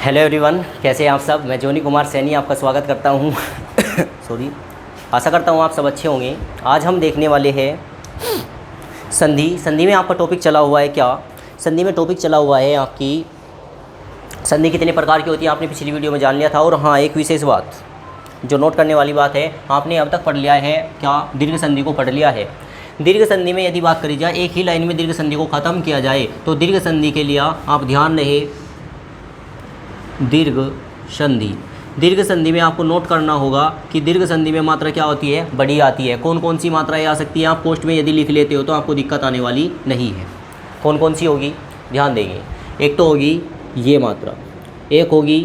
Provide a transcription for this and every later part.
Hello everyone, कैसे हैं आप सब। मैं जोनी कुमार सैनी आपका स्वागत करता हूं। सॉरी। आशा करता हूं आप सब अच्छे होंगे। आज हम देखने वाले हैं संधि में आपका टॉपिक चला हुआ है क्या। संधि में टॉपिक चला हुआ है आपकी संधि कितने प्रकार की होती है, आपने पिछली वीडियो में जान लिया था। और हाँ, एक विशेष बात जो नोट करने वाली बात है, आपने अब तक पढ़ लिया है क्या, दीर्घ संधि को पढ़ लिया है। दीर्घ संधि में यदि बात करी जाए, एक ही लाइन में दीर्घ संधि को ख़त्म किया जाए तो दीर्घ संधि के लिए आप ध्यान रहे, दीर्घ संधि में आपको नोट करना होगा कि दीर्घ संधि में मात्रा क्या होती है, बड़ी आती है। कौन कौन सी मात्राएं आ सकती हैं, आप पोस्ट में यदि लिख लेते हो तो आपको दिक्कत आने वाली नहीं है। कौन कौन सी होगी, ध्यान देंगे। एक तो होगी ये मात्रा, एक होगी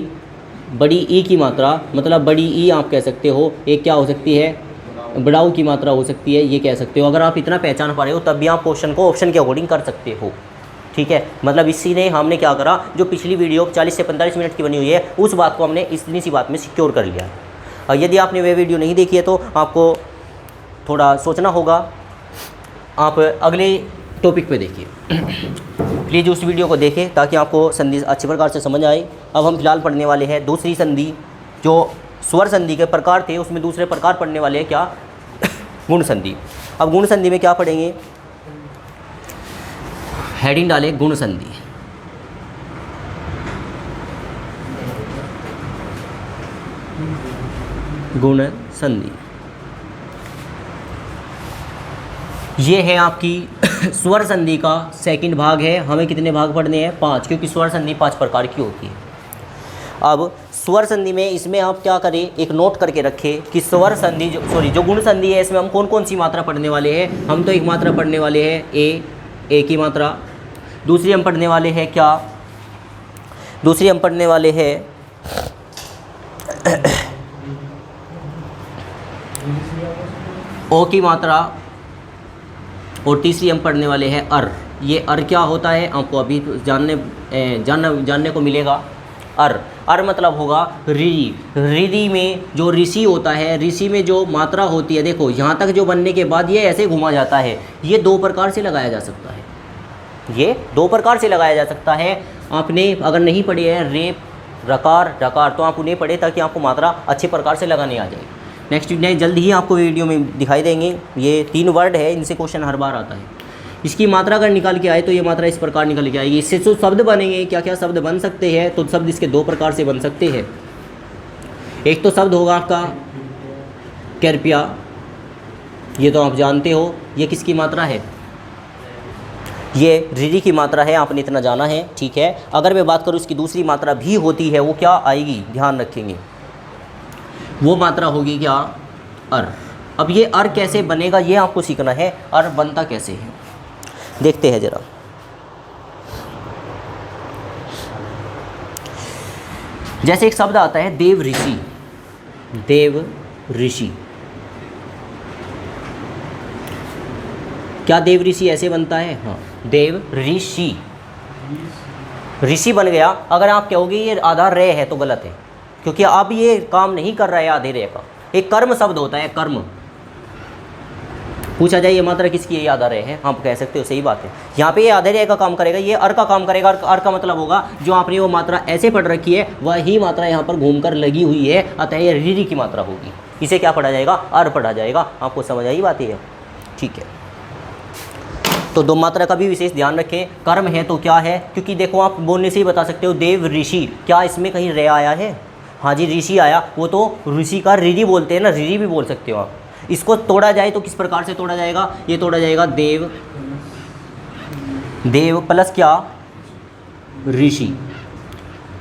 बड़ी ई की मात्रा, मतलब बड़ी ई आप कह सकते हो। एक क्या हो सकती है, बड़ाऊ की मात्रा हो सकती है, ये कह सकते हो। अगर आप इतना पहचान पा रहे हो तब भी आप क्वेश्चन को ऑप्शन के अकॉर्डिंग कर सकते हो, ठीक है। मतलब इसी ने हमने क्या करा, जो पिछली वीडियो 40 से 45 मिनट की बनी हुई है, उस बात को हमने इतनी सी बात में सिक्योर कर लिया है। और यदि आपने वह वीडियो नहीं देखी है तो आपको थोड़ा सोचना होगा, आप अगले टॉपिक पे देखिए। प्लीज़ उस वीडियो को देखें ताकि आपको संधि अच्छी प्रकार से समझ आए। अब हम फिलहाल पढ़ने वाले हैं दूसरी संधि। जो स्वर संधि के प्रकार थे उसमें दूसरे प्रकार पढ़ने वाले हैं क्या, गुण संधि। अब गुण संधि में क्या पढ़ेंगे, हेडिंग डाले गुण संधि। गुण संधि ये है आपकी स्वर संधि का सेकंड भाग है। हमें कितने भाग पढ़ने हैं, 5, क्योंकि स्वर संधि 5 प्रकार की होती है। अब स्वर संधि में इसमें आप क्या करें, एक नोट करके रखें कि स्वर संधि जो गुण संधि है, इसमें हम कौन कौन सी मात्रा पढ़ने वाले हैं। हम तो एक मात्रा पढ़ने वाले हैं ए की मात्रा। दूसरी हम पढ़ने वाले हैं क्या, दूसरी हम पढ़ने वाले हैं ओ की मात्रा। और तीसरी हम पढ़ने वाले हैं अर। ये अर क्या होता है आपको अभी जानने को मिलेगा। अर मतलब होगा ऋरी। ऋरी में जो ऋषि होता है, ऋषि में जो मात्रा होती है, देखो यहाँ तक जो बनने के बाद ये ऐसे घुमा जाता है। ये 2 प्रकार से लगाया जा सकता है, ये 2 प्रकार से लगाया जा सकता है। आपने अगर नहीं पढ़े हैं रेप, रकार, डकार, तो आप उन्हें पढ़े ताकि आपको मात्रा अच्छे प्रकार से लगाने आ जाए। नेक्स्ट जल्द ही आपको वीडियो में दिखाई देंगे। ये 3 वर्ड है, इनसे क्वेश्चन हर बार आता है। इसकी मात्रा अगर निकाल के आए तो ये मात्रा इस प्रकार निकल के आएगी। इससे जो शब्द बनेंगे, क्या क्या शब्द बन सकते हैं, तो शब्द इसके 2 प्रकार से बन सकते हैं। एक तो शब्द होगा आपका कृपया, ये तो आप जानते हो, ये किसकी मात्रा है, ये ऋरी की मात्रा है, आपने इतना जाना है, ठीक है। अगर मैं बात करूँ इसकी दूसरी मात्रा भी होती है, वो क्या आएगी, ध्यान रखेंगे, वो मात्रा होगी क्या, अर। अब ये अर कैसे बनेगा ये आपको सीखना है। अर बनता कैसे है देखते हैं जरा। जैसे एक शब्द आता है देव ऋषि, देव ऋषि, क्या देव ऋषि ऐसे बनता है, हाँ, देव ऋषि, ऋषि बन गया। अगर आप कहोगे ये आधा रे है तो गलत है, क्योंकि अब ये काम नहीं कर रहा है आधे रे का। एक कर्म शब्द होता है, कर्म। पूछा जाए ये मात्रा किसकी है, ये आधा रे है, आप कह सकते हो, सही बात है। यहाँ पे ये आधे रे का काम करेगा, ये अर का काम करेगा। अर का मतलब होगा जो आपने वो मात्रा ऐसे पढ़ रखी है वही मात्रा यहाँ पर घूमकर लगी हुई है, अतः ये ऋरी की मात्रा होगी। इसे क्या पढ़ा जाएगा, अर पढ़ा जाएगा। आपको समझ आई बात है, ठीक है। तो 2 मात्रा का भी विशेष ध्यान रखें। कर्म है तो क्या है, क्योंकि देखो आप बोलने से ही बता सकते हो देव ऋषि, क्या इसमें कहीं रे आया है, हाँ जी ऋषि आया, वो तो ऋषि का ऋरी बोलते हैं ना, ऋरी भी बोल सकते हो आप। इसको तोड़ा जाए तो किस प्रकार से तोड़ा जाएगा, ये तोड़ा जाएगा देव, देव प्लस क्या, ऋषि,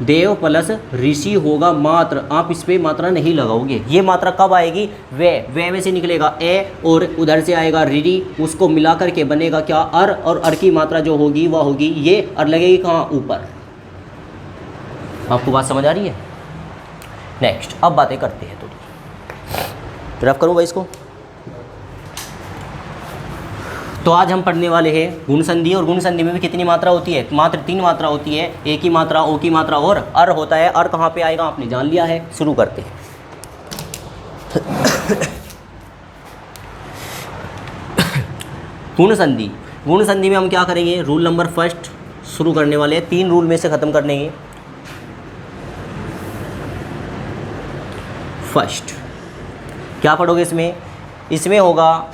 देव प्लस ऋषि होगा मात्र। आप इस पर मात्रा नहीं लगाओगे। ये मात्रा कब आएगी, वे में से निकलेगा ए, और उधर से आएगा ऋरी, उसको मिला करके बनेगा क्या, अर। और अर की मात्रा जो होगी वह होगी ये, अर लगेगी कहाँ, ऊपर। आपको बात समझ आ रही है। नेक्स्ट अब बातें करते हैं, तो रफ करूँ भाई इसको। तो आज हम पढ़ने वाले हैं गुण संधि। और गुण संधि में भी कितनी मात्रा होती है, मात्र 3 मात्रा होती है, ए की मात्रा, ओ की मात्रा और अर होता है। अर कहाँ पे आएगा आपने जान लिया है। शुरू करते हैं। गुण संधि, गुण संधि में हम क्या करेंगे, रूल नंबर फर्स्ट शुरू करने वाले हैं। 3 रूल में से ख़त्म करने हैं। फर्स्ट। क्या पढ़ोगे इसमें? इसमें होगा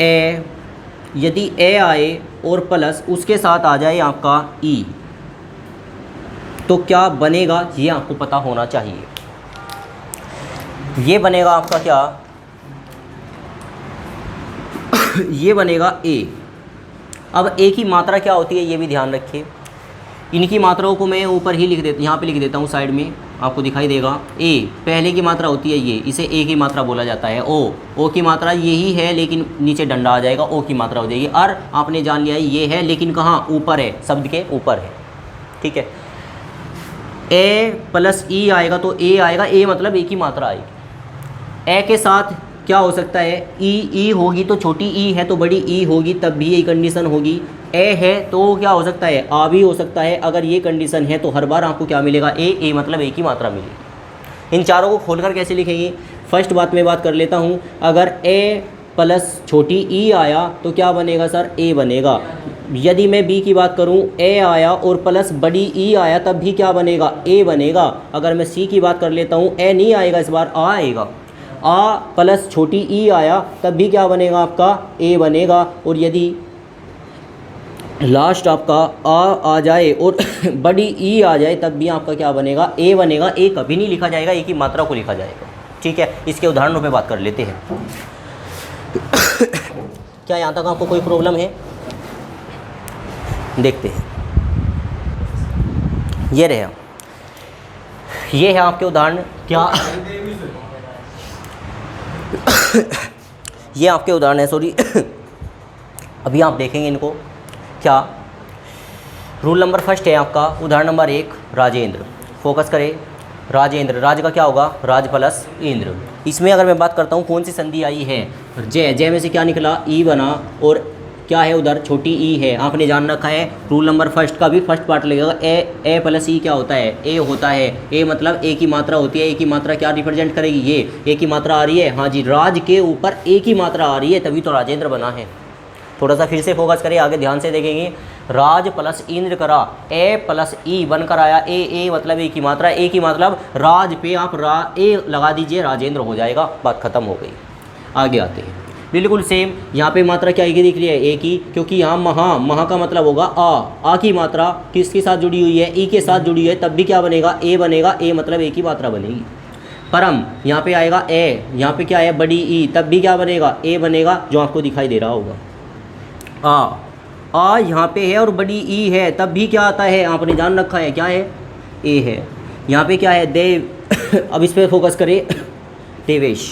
ए, यदि ए आए और प्लस उसके साथ आ जाए आपका ई, तो क्या बनेगा ये आपको पता होना चाहिए। ये बनेगा आपका क्या? ये बनेगा ए। अब ए की मात्रा क्या होती है ये भी ध्यान रखिए। इनकी मात्राओं को मैं ऊपर ही लिख देता, यहाँ पे लिख देता हूँ, साइड में आपको दिखाई देगा। ए पहले की मात्रा होती है ये, इसे ए की मात्रा बोला जाता है। ओ की मात्रा यही है लेकिन नीचे डंडा आ जाएगा, ओ की मात्रा हो जाएगी। अर आपने जान लिया ये है लेकिन कहाँ? ऊपर है, शब्द के ऊपर है, ठीक है। ए प्लस ई आएगा तो ए आएगा, ए मतलब ए की मात्रा आएगी। ए के साथ क्या हो सकता है? ई होगी तो छोटी ई है तो बड़ी ई होगी, तब भी यही कंडीशन होगी। ए है तो क्या हो सकता है? आ भी हो सकता है। अगर ये कंडीशन है तो हर बार आपको क्या मिलेगा? ए मतलब ए की मात्रा मिलेगी। इन चारों को खोलकर कैसे लिखेंगे? फर्स्ट बात मैं बात कर लेता हूँ। अगर ए प्लस छोटी ई आया तो क्या बनेगा सर? ए बनेगा। यदि मैं बी की बात करूं, ए आया और प्लस बड़ी ई आया तब भी क्या बनेगा? ए बनेगा। अगर मैं सी की बात कर लेता हूं, ए नहीं आएगा इस बार, आ आएगा। आ प्लस छोटी ई आया तब भी क्या बनेगा आपका? ए बनेगा। और यदि लास्ट आपका आ जाए और बड़ी ई आ जाए तब भी आपका क्या बनेगा? ए बनेगा। ए कभी नहीं लिखा जाएगा, ए की मात्रा को लिखा जाएगा, ठीक है। इसके उदाहरणों पे बात कर लेते हैं। क्या यहाँ तक आपको कोई प्रॉब्लम है? देखते हैं। ये रहे, ये है आपके उदाहरण। क्या ये आपके उदाहरण है, सॉरी। अभी आप देखेंगे इनको। क्या रूल नंबर फर्स्ट है आपका, उदाहरण नंबर 1 राजेंद्र। फोकस करें। राजेंद्र, राज का क्या होगा? राज प्लस इंद्र। इसमें अगर मैं बात करता हूँ कौन सी संधि आई है? जय में से क्या निकला? ई बना। और क्या है उधर? छोटी ई है। आपने जान रखा है रूल नंबर फर्स्ट का भी फर्स्ट पार्ट लगेगा। ए प्लस ई क्या होता है? ए होता है। ए मतलब ए की मात्रा होती है। ए की मात्रा क्या रिप्रेजेंट करेगी? ये ए की मात्रा आ रही है, हाँ जी, राज के ऊपर ए की मात्रा आ रही है, तभी तो राजेंद्र बना है। थोड़ा सा फिर से फोकस करें, आगे ध्यान से देखेंगे। राज प्लस इंद्र करा, ए प्लस ई बनकर आया। ए मतलब ए की मात्रा, ए की मतलब राज पे आप ए लगा दीजिए, राजेंद्र हो जाएगा, बात खत्म हो गई। आगे आते हैं। बिल्कुल सेम यहाँ पे मात्रा क्या आएगी दिख रही है? ए की, क्योंकि यहाँ महा का मतलब होगा आ की मात्रा किसके साथ जुड़ी हुई है? ई के साथ जुड़ी हुई है, तब भी क्या बनेगा? ए बनेगा। ए मतलब ए की मात्रा बनेगी। परम यहाँ पे आएगा ए, यहाँ पे क्या है? बड़ी ई, तब भी क्या बनेगा? ए बनेगा, जो आपको दिखाई दे रहा होगा। आ यहाँ पे है और बड़ी ई है, तब भी क्या आता है? आपने जान रखा है क्या है? ए है। यहाँ पे क्या है? देव। अब इस पर फोकस करें। देवेश,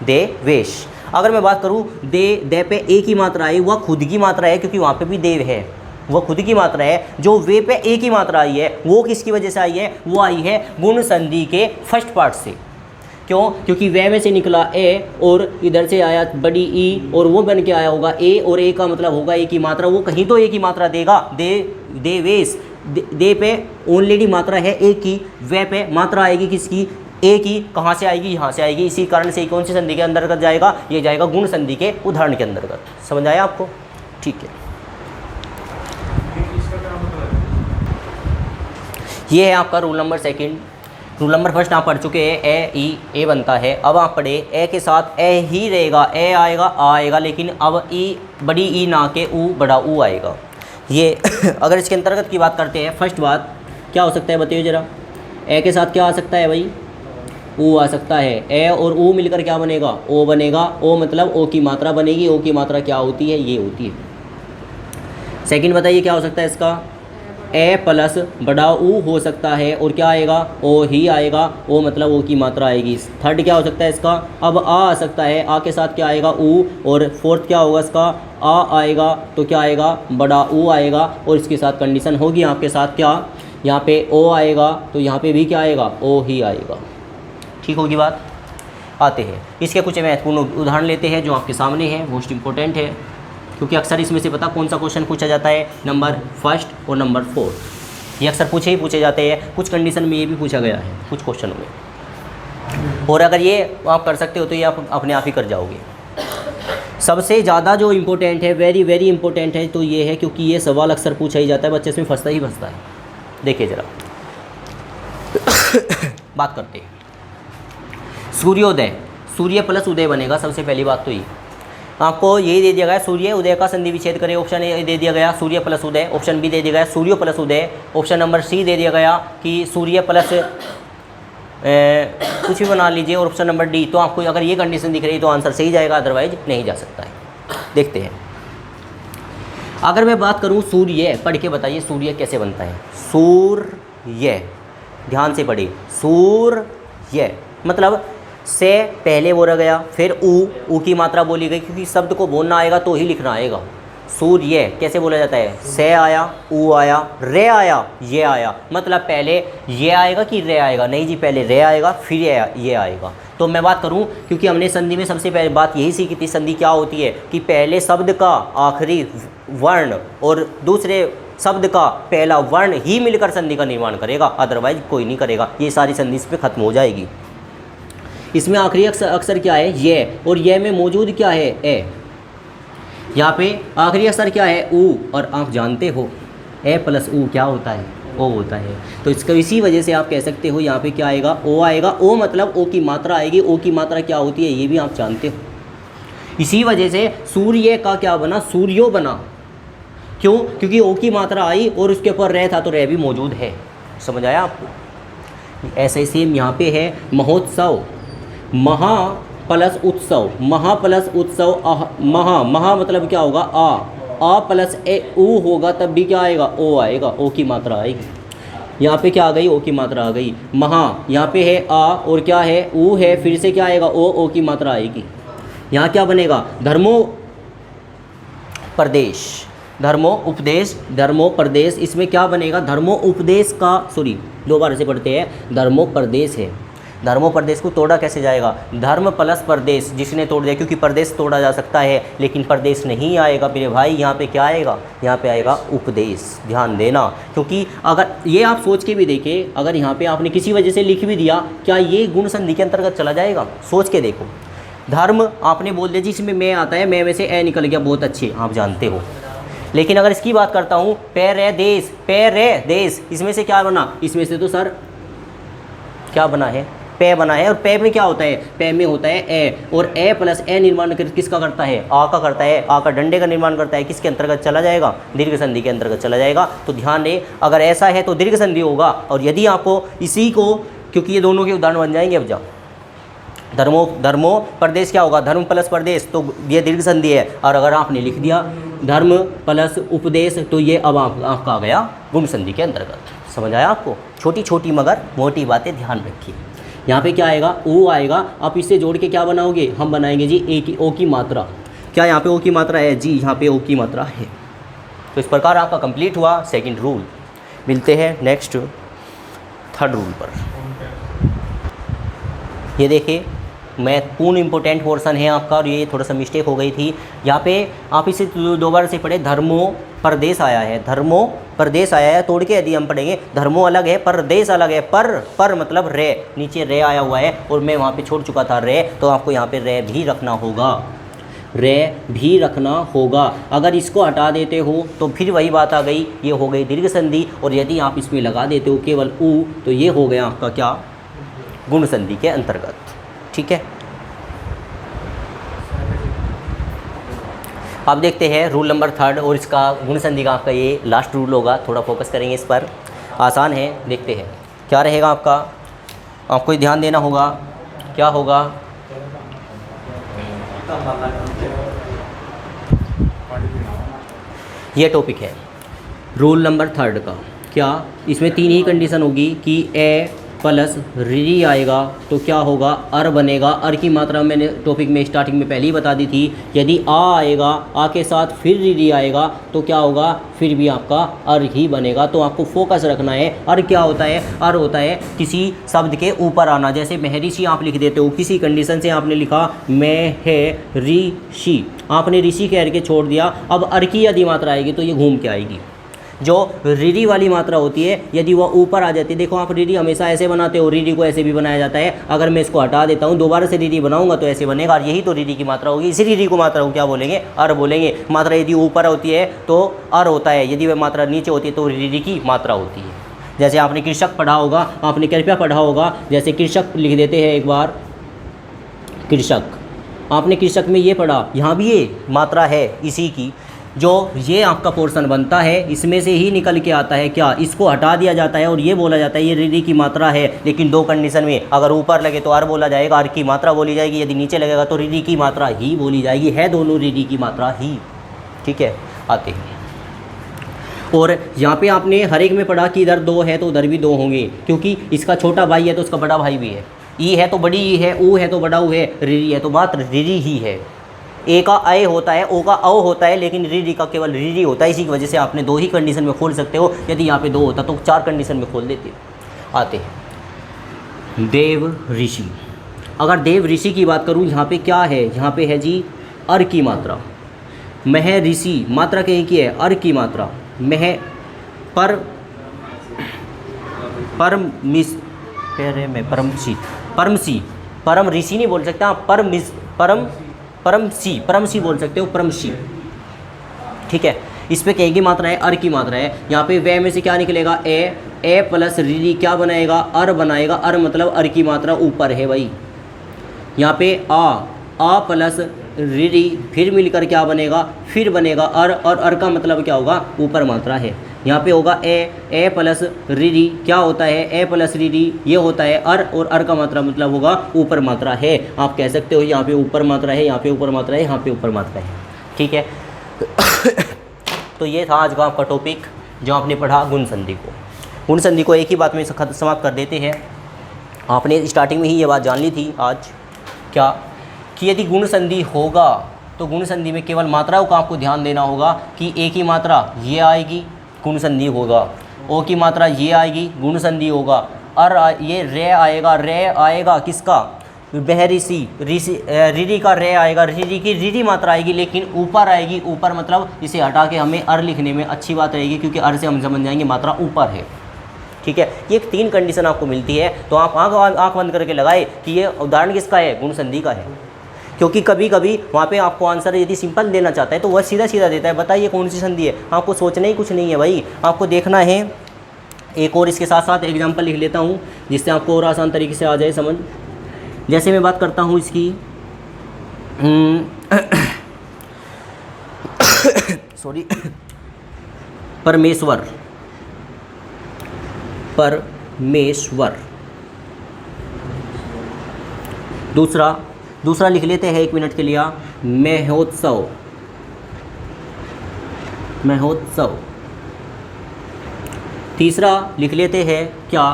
देवेश। अगर मैं बात करूँ दे पे ए की मात्रा आई, वह खुद की मात्रा है, क्योंकि वहाँ पे भी देव है, वह खुद की मात्रा है। जो वे पे ए की मात्रा आई है वो किसकी वजह से आई है? वो आई है गुण संधि के फर्स्ट पार्ट से। क्यों? क्योंकि वे में से निकला ए और इधर से आया बड़ी ई और वो बन के आया होगा ए, और ए का मतलब होगा ए की मात्रा। वो कहीं तो ए की मात्रा देगा। देवेश, दे पे ऑलरेडी मात्रा है ए की, वे पे मात्रा आएगी किसकी? ए की। कहाँ से आएगी? यहाँ से आएगी। इसी कारण से कौन सी संधि के अंतर्गत जाएगा? ये जाएगा गुण संधि के उदाहरण के अंतर्गत। समझ आया आपको? ठीक है। ये है आपका rule number second. Rule number first आप पढ़ चुके हैं, ए बनता है। अब आप पढ़े ए के साथ ए ही रहेगा, ए आएगा, आ आएगा, लेकिन अब ई बड़ी ई ना के ऊ बड़ा ऊ आएगा। ये अगर इसके अंतर्गत की बात करते हैं, फर्स्ट बात क्या हो सकता है बताइए ज़रा? ए के साथ क्या आ सकता है भाई? ऊ आ सकता है। ए और ऊ मिलकर क्या बनेगा? ओ बनेगा। ओ मतलब ओ की मात्रा बनेगी। ओ की मात्रा क्या होती है? ये होती है। सेकंड बताइए क्या हो सकता है इसका? ए प्लस बड़ा ऊ हो सकता है, और क्या आएगा? ओ ही आएगा। ओ मतलब ओ की मात्रा आएगी। थर्ड क्या हो सकता है इसका? अब आ सकता है। आ के साथ क्या आएगा? ऊ। और फोर्थ क्या होगा इसका? आ आएगा तो क्या आएगा? बड़ा ऊ आएगा। और इसके साथ कंडीशन होगी आपके साथ क्या? यहाँ पे ओ आएगा तो यहाँ पे भी क्या आएगा? ओ ही आएगा। ठीक होगी बात? आते हैं इसके कुछ महत्वपूर्ण उदाहरण लेते हैं जो आपके सामने है, मोस्ट इंपॉर्टेंट है, क्योंकि अक्सर इसमें से पता कौन सा क्वेश्चन पूछा जाता है? नंबर फर्स्ट और नंबर 4। ये अक्सर पूछे जाते हैं। कुछ कंडीशन में ये भी पूछा गया है कुछ क्वेश्चनों में, और अगर ये आप कर सकते हो तो ये आप अपने आप ही कर जाओगे। सबसे ज़्यादा जो इम्पोर्टेंट है, वेरी वेरी इंपॉर्टेंट है, तो ये है, क्योंकि ये सवाल अक्सर पूछा ही जाता है, बच्चे इसमें फंसता ही फंसता है। देखिए ज़रा बात करते हैं। सूर्योदय, सूर्य प्लस उदय बनेगा, सबसे पहली बात तो ये आपको यही दे दिया गया, सूर्य उदय का संधि विच्छेद करें, ऑप्शन ए दे दिया गया सूर्य प्लस उदय, ऑप्शन बी दे दिया गया सूर्य प्लस उदय, ऑप्शन नंबर सी दे दिया गया कि सूर्य प्लस कुछ भी बना लीजिए, और ऑप्शन नंबर डी। तो आपको अगर ये कंडीशन दिख रही तो आंसर सही जाएगा, अदरवाइज नहीं जा सकता है। देखते हैं, अगर मैं बात करूँ सूर्य, पढ़ के बताइए सूर्य कैसे बनता है। सूर्य, ध्यान से पढ़िए, सूर्य मतलब से पहले बोला गया, फिर ऊ की मात्रा बोली गई, क्योंकि शब्द को बोलना आएगा तो ही लिखना आएगा। सूर्य कैसे बोला जाता है, से आया, ऊ आया, रे आया, ये आया, मतलब पहले ये आएगा कि रे आएगा, नहीं जी पहले रे आएगा फिर ये आएगा। तो मैं बात करूं, क्योंकि हमने संधि में सबसे पहले बात यही सीखी थी, संधि क्या होती है कि पहले शब्द का आखिरी वर्ण और दूसरे शब्द का पहला वर्ण ही मिलकर संधि का निर्माण करेगा, अदरवाइज कोई नहीं करेगा। ये सारी संधि इस पर खत्म हो जाएगी। इसमें आखिरी अक्षर क्या है, ये, और ये में मौजूद क्या है, ए। यहाँ पे आखिरी अक्षर क्या है, ऊ, और आप जानते हो ए प्लस ऊ क्या होता है, ओ होता है। तो इसका इसी वजह से आप कह सकते हो यहाँ पे क्या आएगा, ओ आएगा। ओ मतलब ओ की मात्रा आएगी, ओ की मात्रा क्या होती है ये भी आप जानते हो। इसी वजह से सूर्य का क्या बना, सूर्यो बना। क्यों, क्योंकि ओ की मात्रा आई और उसके ऊपर रह था, तो रह भी मौजूद है। समझ आया आपको। ऐसे सेम यहाँ पे है महोत्सव, महा प्लस उत्सव, महा प्लस उत्सव, महा मतलब क्या होगा, आ प्लस ए ऊ होगा, तब भी क्या आएगा, ओ आएगा, ओ की मात्रा आएगी। यहाँ पे क्या आ गई, ओ की मात्रा आ गई। महा यहाँ पे है आ और क्या है, ऊ है, फिर से क्या आएगा, ओ की मात्रा आएगी। यहाँ क्या बनेगा, धर्मो प्रदेश, धर्मो उपदेश, धर्मो प्रदेश, इसमें क्या बनेगा, धर्मो उपदेश का, सॉरी दो बार से पढ़ते हैं, धर्मो प्रदेश है। धर्मो प्रदेश को तोड़ा कैसे जाएगा, धर्म प्लस प्रदेश, जिसने तोड़ दिया, क्योंकि प्रदेश तोड़ा जा सकता है लेकिन प्रदेश नहीं आएगा मेरे भाई। यहाँ पे क्या आएगा, यहाँ पे आएगा उपदेश। ध्यान देना, क्योंकि अगर ये आप सोच के भी देखें, अगर यहाँ पे आपने किसी वजह से लिख भी दिया, क्या ये गुण संधि के अंतर्गत चला जाएगा, सोच के देखो। धर्म आपने बोल दिया जिसमें मैं आता है, मैं में से ए निकल गया, बहुत अच्छे आप जानते हो। लेकिन अगर इसकी बात करता हूँ, पैर है देश, पैर है देश, इसमें से क्या बना, इसमें से तो सर क्या बना है, पे बना है। और पे में क्या होता है, पे में होता है ए, और ए प्लस ए निर्माण किसका करता है, आ का करता है। आ का डंडे का निर्माण करता है, किसके अंतर्गत चला जाएगा, दीर्घ संधि के अंतर्गत चला जाएगा। तो ध्यान दें, अगर ऐसा है तो दीर्घ संधि होगा, और यदि आपको इसी को, क्योंकि ये दोनों के उदाहरण बन जाएंगे। अब जाओ, धर्मो प्रदेश क्या होगा, धर्म प्लस प्रदेश, तो ये दीर्घ संधि है। और अगर आपने लिख दिया धर्म प्लस उपदेश, तो ये अब आपका आ गया गुण संधि के अंतर्गत। समझ आया आपको। छोटी छोटी मगर मोटी बातें ध्यान रखिए। यहाँ पे क्या आएगा, ओ आएगा। आप इससे जोड़ के क्या बनाओगे, हम बनाएंगे जी ओ की मात्रा। क्या यहाँ पे ओ की मात्रा है जी, यहाँ पे ओ की मात्रा है। तो इस प्रकार आपका कंप्लीट हुआ सेकंड रूल। मिलते हैं नेक्स्ट थर्ड रूल पर। ये देखिए महत्वपूर्ण इंपॉर्टेंट पोर्शन है आपका, और ये थोड़ा सा मिस्टेक हो गई थी यहाँ पे। आप इसे दोबारा से पढ़े, धर्मो प्रदेश आया है, धर्मो प्रदेश आया है। तोड़ के यदि हम पढ़ेंगे, धर्मो अलग है, प्रदेश अलग है। पर मतलब रे, नीचे रे आया हुआ है, और मैं वहाँ पे छोड़ चुका था रे, तो आपको यहाँ पे रे भी रखना होगा, रे भी रखना होगा। अगर इसको हटा देते हो तो फिर वही बात आ गई, ये हो गई दीर्घ संधि। और यदि आप इसमें लगा देते हो केवल ऊ, तो ये हो गया आपका क्या, गुण संधि के अंतर्गत। ठीक है, अब देखते हैं रूल नंबर थर्ड, और इसका गुण संधि का आपका ये लास्ट रूल होगा। थोड़ा फोकस करेंगे इस पर, आसान है। देखते हैं क्या रहेगा आपका, आपको ही ध्यान देना होगा। क्या होगा, ये टॉपिक है रूल नंबर थर्ड का। क्या इसमें तीन ही कंडीशन होगी कि ए प्लस री आएगा तो क्या होगा, अर बनेगा। अर की मात्रा मैंने टॉपिक में स्टार्टिंग में पहले ही बता दी थी। यदि आ आएगा, आ के साथ फिर री आएगा तो क्या होगा, फिर भी आपका अर ही बनेगा। तो आपको फोकस रखना है। अर क्या होता है, अर होता है किसी शब्द के ऊपर आना। जैसे महर्षि आप लिख देते हो, किसी कंडीशन से आपने लिखा महर्षि, आपने ऋषि कह के छोड़ दिया। अब अर की यदि मात्रा आएगी तो ये घूम के आएगी। जो रीरी वाली मात्रा होती है, यदि वह ऊपर आ जाती है, देखो आप रीरी हमेशा ऐसे बनाते हो, रीरी को ऐसे भी बनाया जाता है। अगर मैं इसको हटा देता हूँ, दोबारा से रीरी बनाऊंगा तो ऐसे बनेगा, और यही तो रीरी की मात्रा होगी। इसी रीरी को मात्रा को क्या बोलेंगे, अर बोलेंगे। मात्रा यदि ऊपर होती है तो अर होता है, यदि वह मात्रा नीचे होती है तो रीरी की मात्रा होती है। जैसे आपने कृषक पढ़ा होगा, आपने कृपया पढ़ा होगा, जैसे कृषक लिख देते हैं एक बार, कृषक। आपने कृषक में ये पढ़ा, यहाँ भी ये मात्रा है इसी की, जो ये आपका पोर्शन बनता है इसमें से ही निकल के आता है क्या, इसको हटा दिया जाता है और ये बोला जाता है ये रीडी की मात्रा है। लेकिन दो कंडीशन में, अगर ऊपर लगे तो अर बोला जाएगा, अर की मात्रा बोली जाएगी, यदि नीचे लगेगा तो रीडी की मात्रा ही बोली जाएगी, है दोनों रीडी की मात्रा ही। ठीक है, आते हैं। और यहाँ पे आपने हर एक में पढ़ा कि इधर दो है तो उधर भी दो होंगे, क्योंकि इसका छोटा भाई है तो उसका बड़ा भाई भी है, ई है तो बड़ी ई है, ऊ है तो बड़ा ऊ है, रीरी है तो मात्र रीरी ही है। ए का अय होता है, ओ का औ होता है, लेकिन रीरी का केवल रीरी होता है। इसी की वजह से आपने दो ही कंडीशन में खोल सकते हो, यदि यहाँ पे दो होता तो चार कंडीशन में खोल देते। आते हैं देव ऋषि। अगर देव ऋषि की बात करूँ, यहाँ पे क्या है, यहाँ पे है जी अर की मात्रा। मह ऋषि मात्रा कहीं की है, अर की मात्रा। मह पर परमिस पेरे में परमसी, परमसी, परम ऋषि नहीं बोल सकते आप, परमिस परम परमसी बोल सकते हो, परमसी। ठीक है, इस पे कहीं की मात्रा है, अर की मात्रा है। यहाँ पे वे में से क्या निकलेगा, ए प्लस रीरी क्या बनाएगा, अर बनाएगा। अर मतलब अर की मात्रा ऊपर है भाई। यहाँ पे आ प्लस रीरी फिर मिलकर क्या बनेगा, फिर बनेगा अर, और अर का मतलब क्या होगा, ऊपर मात्रा है। यहाँ पे होगा ए प्लस रीरी क्या होता है, ए प्लस रीरी ये होता है अर, और अर का मात्रा मतलब होगा ऊपर मात्रा है। आप कह सकते हो यहाँ पे ऊपर मात्रा है, यहाँ पे ऊपर मात्रा है, यहाँ पे ऊपर मात्रा है। ठीक है तो ये था आज का आपका टॉपिक जो आपने पढ़ा गुण संधि को। गुण संधि को एक ही बात में समाप्त कर देते हैं। आपने स्टार्टिंग में ही ये बात जान ली थी आज, क्या कि यदि गुण संधि होगा तो गुण संधि में केवल मात्राओं का आपको ध्यान देना होगा कि ए की मात्रा ये आएगी, गुण संधि होगा। ओ की मात्रा ये आएगी, गुण संधि होगा। ये रे आएगा, रे आएगा किसका, बहरिसी ऋषि, रीरी का रे आएगा, रीरी की रीरी मात्रा आएगी, लेकिन ऊपर आएगी। ऊपर मतलब इसे हटा के हमें अर लिखने में अच्छी बात रहेगी, क्योंकि अर से हम समझ जाएंगे मात्रा ऊपर है। ठीक है, ये 3 कंडीशन आपको मिलती है, तो आप आँख बंद करके लगाए कि ये उदाहरण किसका है, गुण संधि का है। क्योंकि कभी कभी वहाँ पे आपको आंसर यदि सिंपल देना चाहता है तो वह सीधा सीधा देता है, बताइए कौन सी संधि है, आपको सोचना ही कुछ नहीं है भाई, आपको देखना है। एक और इसके साथ साथ एग्जांपल लिख लेता हूँ जिससे आपको और आसान तरीके से आ जाए समझ। जैसे मैं बात करता हूँ इसकी सॉरी परमेश्वर, परमेश्वर। दूसरा लिख लेते हैं 1 मिनट के लिए, महोत्सव, महोत्सव। तीसरा लिख लेते हैं क्या,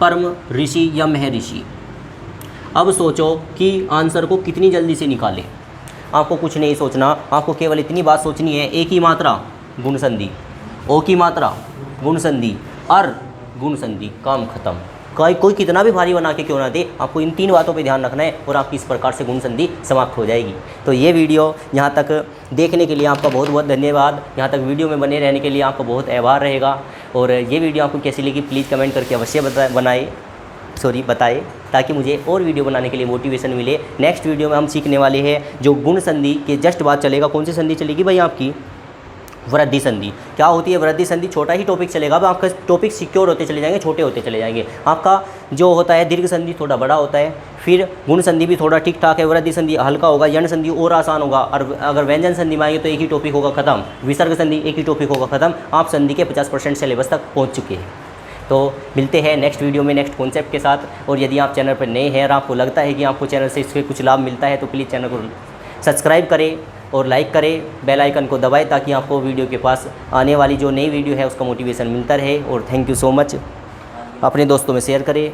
परम ऋषि या महर्षि। अब सोचो कि आंसर को कितनी जल्दी से निकालें। आपको कुछ नहीं सोचना, आपको केवल इतनी बात सोचनी है, ए की मात्रा गुण संधि, ओ की मात्रा गुण संधि, अर गुण संधि, काम खत्म। कोई कितना भी भारी बना के क्यों ना दे, आपको इन 3 बातों पे ध्यान रखना है और आपकी इस प्रकार से गुण संधि समाप्त हो जाएगी। तो ये वीडियो यहाँ तक देखने के लिए आपका बहुत बहुत धन्यवाद। यहाँ तक वीडियो में बने रहने के लिए आपका बहुत आभार रहेगा। और ये वीडियो आपको कैसी लगी प्लीज़ कमेंट करके अवश्य बताएं, ताकि मुझे और वीडियो बनाने के लिए मोटिवेशन मिले। नेक्स्ट वीडियो में हम सीखने वाले हैं जो गुण संधि के जस्ट बाद चलेगा। कौन सी संधि चलेगी भाई आपकी, वृद्धि संधि। क्या होती है वृद्धि संधि, छोटा ही टॉपिक चलेगा, अब आपका टॉपिक सिक्योर होते चले जाएंगे, छोटे होते चले जाएंगे। आपका जो होता है दीर्घ संधि थोड़ा बड़ा होता है, फिर गुण संधि भी थोड़ा ठीक ठाक है, वृद्धि संधि हल्का होगा, यण संधि और आसान होगा, और अगर व्यंजन संधि में आएंगे तो एक ही टॉपिक होगा खत्म, विसर्ग संधि एक ही टॉपिक होगा खत्म। आप संधि के 50% सिलेबस तक पहुँच चुके हैं। तो मिलते हैं नेक्स्ट वीडियो में नेक्स्ट कॉन्सेप्ट के साथ। और यदि आप चैनल पर नए हैं और आपको लगता है कि आपको चैनल से इससे कुछ लाभ मिलता है तो प्लीज़ चैनल को सब्सक्राइब करें और लाइक करें, बेल आइकन को दबाएं, ताकि आपको वीडियो के पास आने वाली जो नई वीडियो है उसका मोटिवेशन मिलता रहे। और थैंक यू सो मच, अपने दोस्तों में शेयर करें।